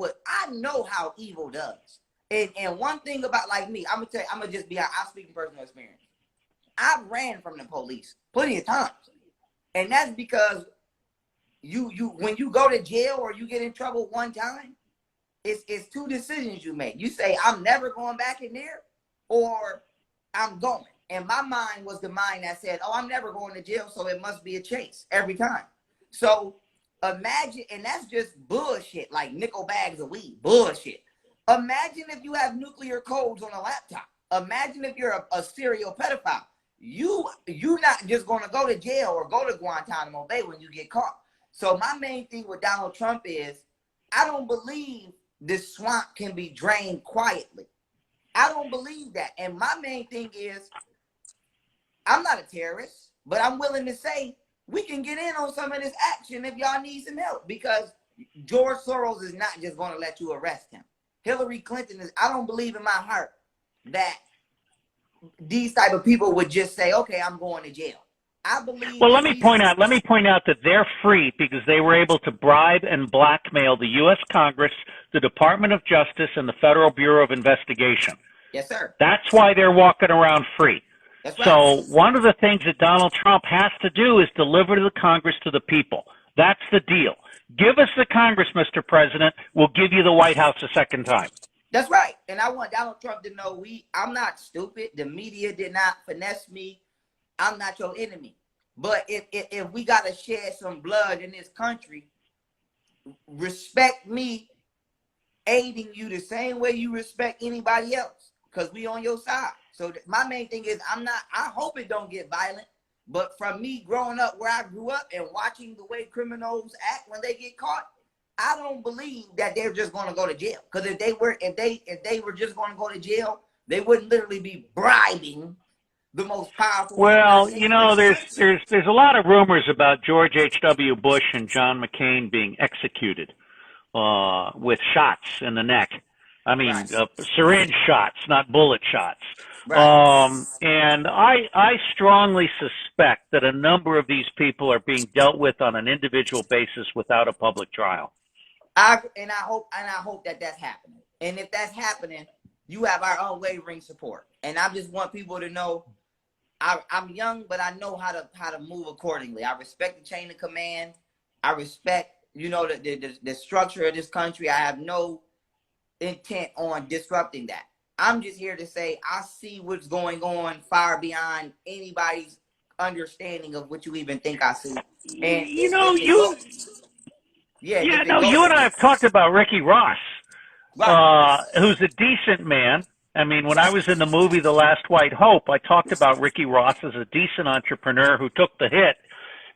how evil does. And one thing about like me, I'm gonna just be honest. I speak from personal experience. I ran from the police plenty of times, and that's because when you go to jail or you get in trouble one time, it's two decisions you make. You say, I'm never going back in there, or I'm going. And my mind was the mind that said, oh, I'm never going to jail, so it must be a chase every time. So imagine, and that's just bullshit, like nickel bags of weed, bullshit. Imagine if you have nuclear codes on a laptop. Imagine if you're a serial pedophile. You're not just going to go to jail or go to Guantanamo Bay when you get caught. So my main thing with Donald Trump is, I don't believe this swamp can be drained quietly. I don't believe that. And my main thing is, I'm not a terrorist, but I'm willing to say we can get in on some of this action if y'all need some help, because George Soros is not just going to let you arrest him. Hillary Clinton is, I don't believe in my heart that these type of people would just say, okay, I'm going to jail. I believe. Well, let me point out that they're free because they were able to bribe and blackmail the U.S. Congress, the Department of Justice, and the Federal Bureau of Investigation. Yes, sir. That's why they're walking around free. That's right. So one of the things that Donald Trump has to do is deliver to the Congress, to the people. That's the deal. Give us the Congress, Mr. President. We'll give you the White House a second time. That's right. And I want Donald Trump to know I'm not stupid. The media did not finesse me. I'm not your enemy. But if we got to shed some blood in this country, respect me aiding you the same way you respect anybody else, because we on your side. So my main thing is, I hope it don't get violent. But from me growing up where I grew up and watching the way criminals act when they get caught, I don't believe that they're just going to go to jail. Because if they were just going to go to jail, they wouldn't literally be bribing the most powerful. Well, there's a lot of rumors about George H.W. Bush and John McCain being executed with shots in the neck. I mean, right. Syringe shots, not bullet shots. Right. And I strongly suspect that a number of these people are being dealt with on an individual basis without a public trial. I hope that that's happening. And if that's happening, you have our unwavering support. And I just want people to know, I'm young, but I know how to move accordingly. I respect the chain of command. I respect, the structure of this country. I have no intent on disrupting that. I'm just here to say I see what's going on far beyond anybody's understanding of what you even think I see. And you and I have talked about Ricky Ross, right. Who's a decent man. I mean, when I was in the movie The Last White Hope, I talked about Ricky Ross as a decent entrepreneur who took the hit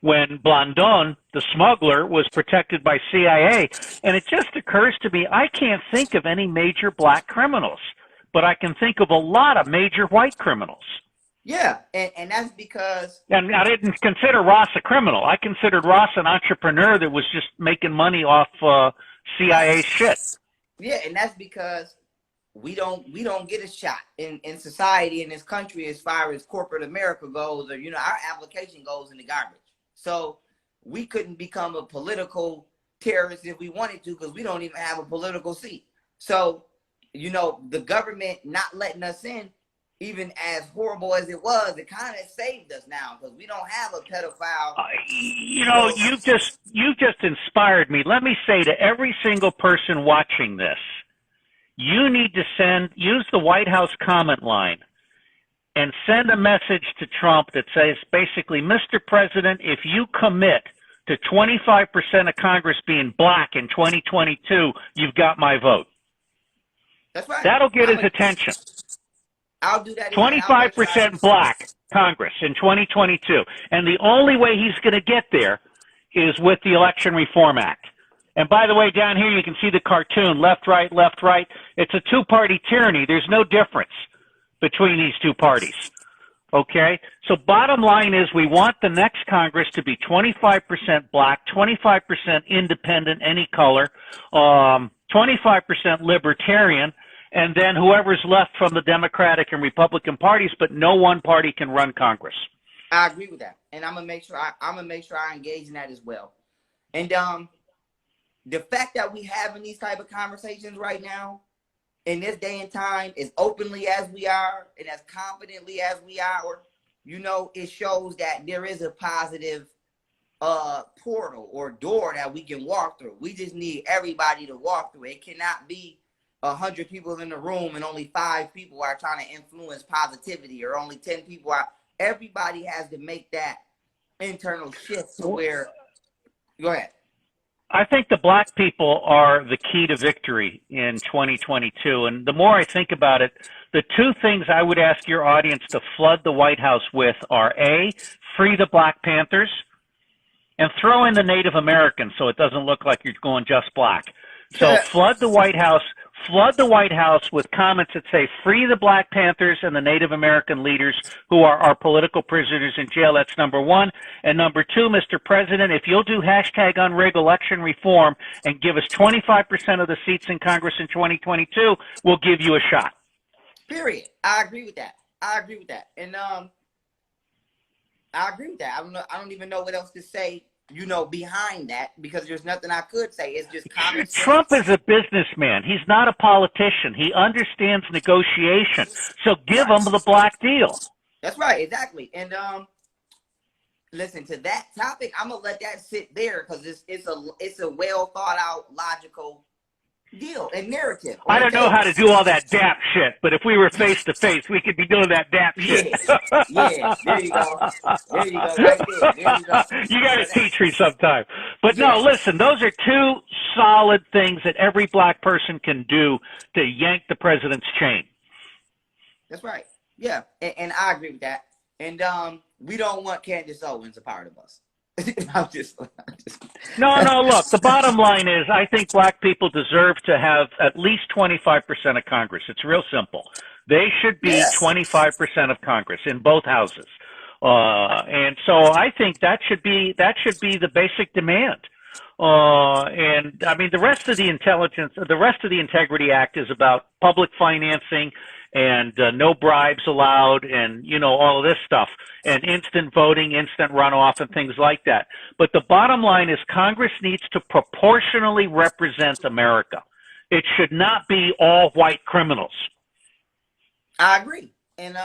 when Blandon, the smuggler, was protected by CIA. And it just occurs to me, I can't think of any major black criminals, but I can think of a lot of major white criminals. Yeah, and that's because And I didn't consider Ross a criminal. I considered Ross an entrepreneur that was just making money off CIA right. shit. Yeah, and that's because we don't get a shot in society in this country as far as corporate America goes, or our application goes in the garbage. So we couldn't become a political terrorist if we wanted to, because we don't even have a political seat. So the government not letting us in, even as horrible as it was, it kind of saved us now, because we don't have a pedophile. You've just inspired me. Let me say to every single person watching this, you need to use the White House comment line and send a message to Trump that says basically, Mr. President, if you commit to 25% of Congress being black in 2022, you've got my vote. That's right. That'll get his attention. I'll do that. 25% black Congress in 2022. And the only way he's going to get there is with the Election Reform Act. And by the way, down here you can see the cartoon, left, right, left, right. It's a two-party tyranny. There's no difference between these two parties. Okay? So bottom line is we want the next Congress to be 25% black, 25% independent, any color, 25% libertarian, and then whoever's left from the Democratic and Republican parties, but no one party can run Congress. I agree with that. And I'm gonna make sure I engage in that as well. And the fact that we having these type of conversations right now in this day and time, as openly as we are and as confidently as we are, it shows that there is a positive portal or door that we can walk through. We just need everybody to walk through. It cannot be 100 people in the room and only 5 people are trying to influence positivity, or only 10 people are. Everybody has to make that internal shift to where. Go ahead. I think the black people are the key to victory in 2022. And the more I think about it, the two things I would ask your audience to flood the White House with are A, free the Black Panthers, and throw in the Native Americans so it doesn't look like you're going just black. So flood the White House with comments that say free the Black Panthers and the Native American leaders who are our political prisoners in jail. That's number one. And number two, Mr. President, if you'll do hashtag unrig election reform and give us 25% of the seats in Congress in 2022, we'll give you a shot. Period. I agree with that. And I agree with that. I don't even know what else to say, behind that, because there's nothing I could say. It's just common sense. Trump is a businessman. He's not a politician. He understands negotiation. So give him the black deal. That's right. Exactly. And listen, to that topic, I'm gonna let that sit there, because it's a well thought out, logical deal and narrative. I don't know how to do all that DAP shit, but if we were face to face, we could be doing that DAP shit. Yeah, there you go. There you go. Right there. There you go. You got to teach me sometime. But no, listen, those are two solid things that every black person can do to yank the president's chain. That's right. Yeah, and I agree with that. And we don't want Candace Owens a part of us. I'm just... No, look, the bottom line is I think black people deserve to have at least 25% of Congress. It's real simple. They should be 25% of Congress in both houses. And so I think that should be the basic demand. And I mean, the rest of the Integrity Act is about public financing and no bribes allowed, and all of this stuff, and instant voting, instant runoff, and things like that. But the bottom line is Congress needs to proportionally represent America. It should not be all white criminals. I agree. And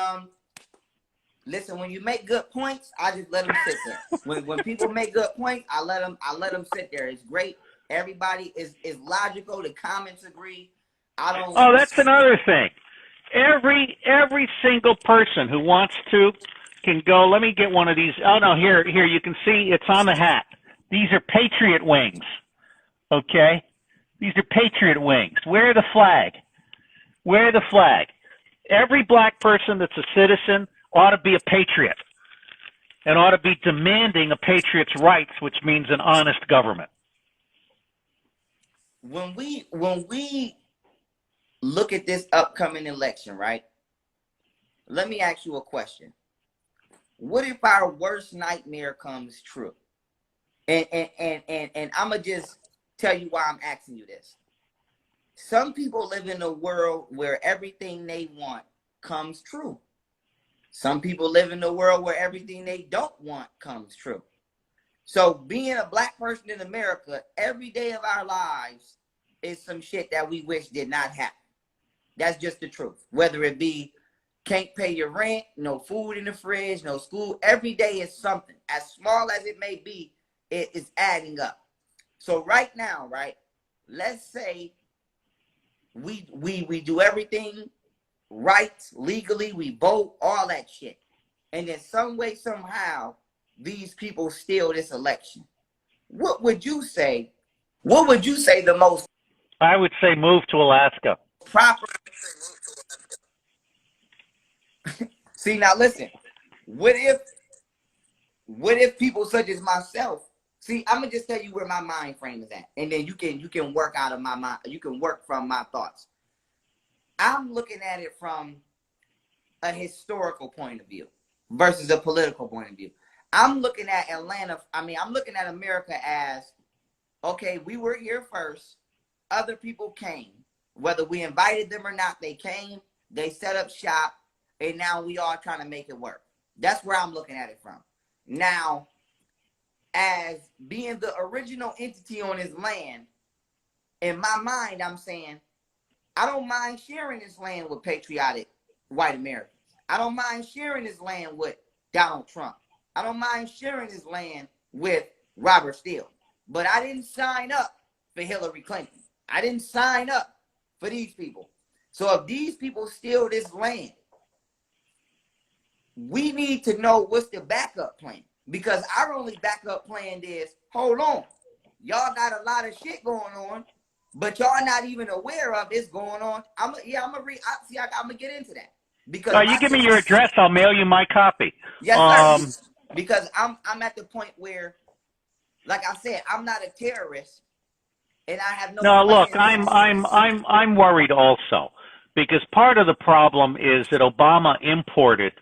listen, when you make good points, I just let them sit there. When people make good points, I let them sit there. It's great. Everybody is logical. The comments agree. Oh, that's another thing. Every single person who wants to can go. Let me get one of these. Oh no, here you can see it's on the hat. These are Patriot wings. Okay, these are Patriot wings. Wear the flag. Wear the flag. Every black person that's a citizen ought to be a patriot and ought to be demanding a patriot's rights, which means an honest government. When we look at this upcoming election, right? Let me ask you a question. what if our worst nightmare comes true? And I'm gonna just tell you why I'm asking you this. Some people live in a world where everything they want comes true. Some people live in a world where everything they don't want comes true. So being a black person in America, every day of our lives is some shit that we wish did not happen. That's just the truth. Whether it be can't pay your rent, no food in the fridge, no school, every day is something. As small as it may be, it is adding up. So right now, right, let's say we do everything right, legally, we vote, all that shit. And in some way, somehow, these people steal this election. What would you say? What would you say the most? I would say move to Alaska. Proper. See, now listen, what if people such as myself, see, I'm gonna just tell you where my mind frame is at, and then you can work out of my mind, you can work from my thoughts. I'm looking at it from a historical point of view versus a political point of view. I'm looking at I'm looking at America as, okay, we were here first, other people came. Whether we invited them or not, they came, they set up shop, and now we are trying to make it work. That's where I'm looking at it from. Now, as being the original entity on this land, in my mind, I'm saying, I don't mind sharing this land with patriotic white Americans. I don't mind sharing this land with Donald Trump. I don't mind sharing this land with Robert Steele. But I didn't sign up for Hillary Clinton. I didn't sign up for these people. So if these people steal this land, we need to know what's the backup plan. Because our only backup plan is, hold on, y'all got a lot of shit going on, but y'all not even aware of this going on. I'm gonna get into that. Because You give me your address, I'll mail you my copy. Yes, sir. Because I'm at the point where, like I said, I'm not a terrorist, and I have no. No, look, I'm worried also, because part of the problem is that Obama imported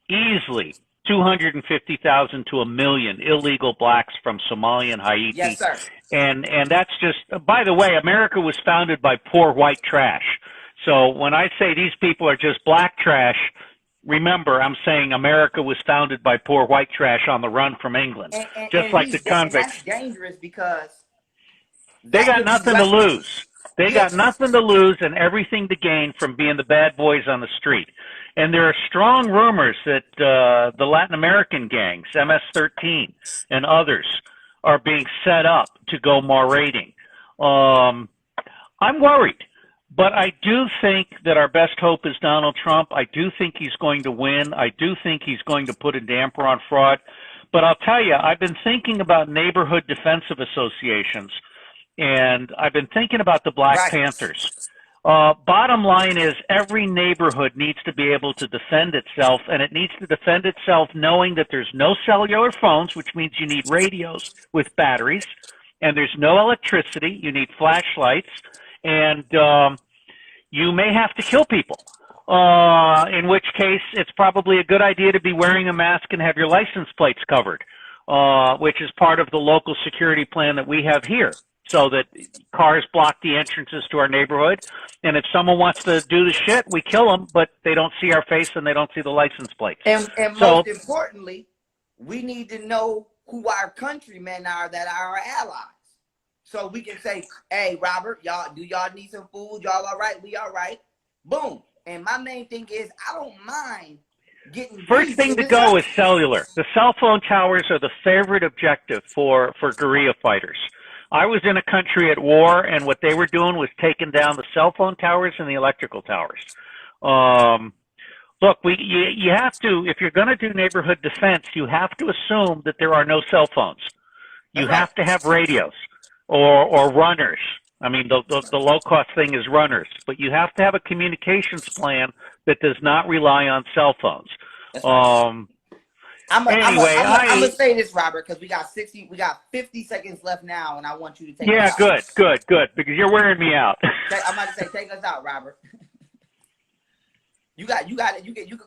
easily 250,000 to 1 million illegal blacks from Somalia and Haiti. Yes, sir. And that's just, by the way, America was founded by poor white trash. So when I say these people are just black trash, remember, I'm saying America was founded by poor white trash on the run from England, just like the convicts. That's dangerous because they got nothing to lose. They got nothing to lose and everything to gain from being the bad boys on the street. And there are strong rumors that the Latin American gangs, MS-13 and others, are being set up to go more raiding. I'm worried. But I do think that our best hope is Donald Trump. I do think he's going to win. I do think he's going to put a damper on fraud. But I'll tell you, I've been thinking about neighborhood defensive associations, and I've been thinking about the Black Panthers. Bottom line is every neighborhood needs to be able to defend itself, and it needs to defend itself knowing that there's no cellular phones, which means you need radios with batteries, and there's no electricity. You need flashlights. And you may have to kill people, in which case it's probably a good idea to be wearing a mask and have your license plates covered, which is part of the local security plan that we have here, so that cars block the entrances to our neighborhood. And if someone wants to do the shit, we kill them, but they don't see our face and they don't see the license plates. And most importantly, we need to know who our countrymen are that are our allies. So we can say, hey, Robert, y'all need some food? Y'all all right? We all right? Boom. And my main thing is, I don't mind getting... First thing to go is cellular. The cell phone towers are the favorite objective for guerrilla fighters. I was in a country at war, and what they were doing was taking down the cell phone towers and the electrical towers. Look, you have to, if you're going to do neighborhood defense, you have to assume that there are no cell phones. You have to have radios. Or runners. I mean, the low-cost thing is runners. But you have to have a communications plan that does not rely on cell phones. I'm going to say this, Robert, because we got 50 seconds left now, and I want you to take us out. Yeah, good, because you're wearing me out. I'm about to say, take us out, Robert. You got it. You can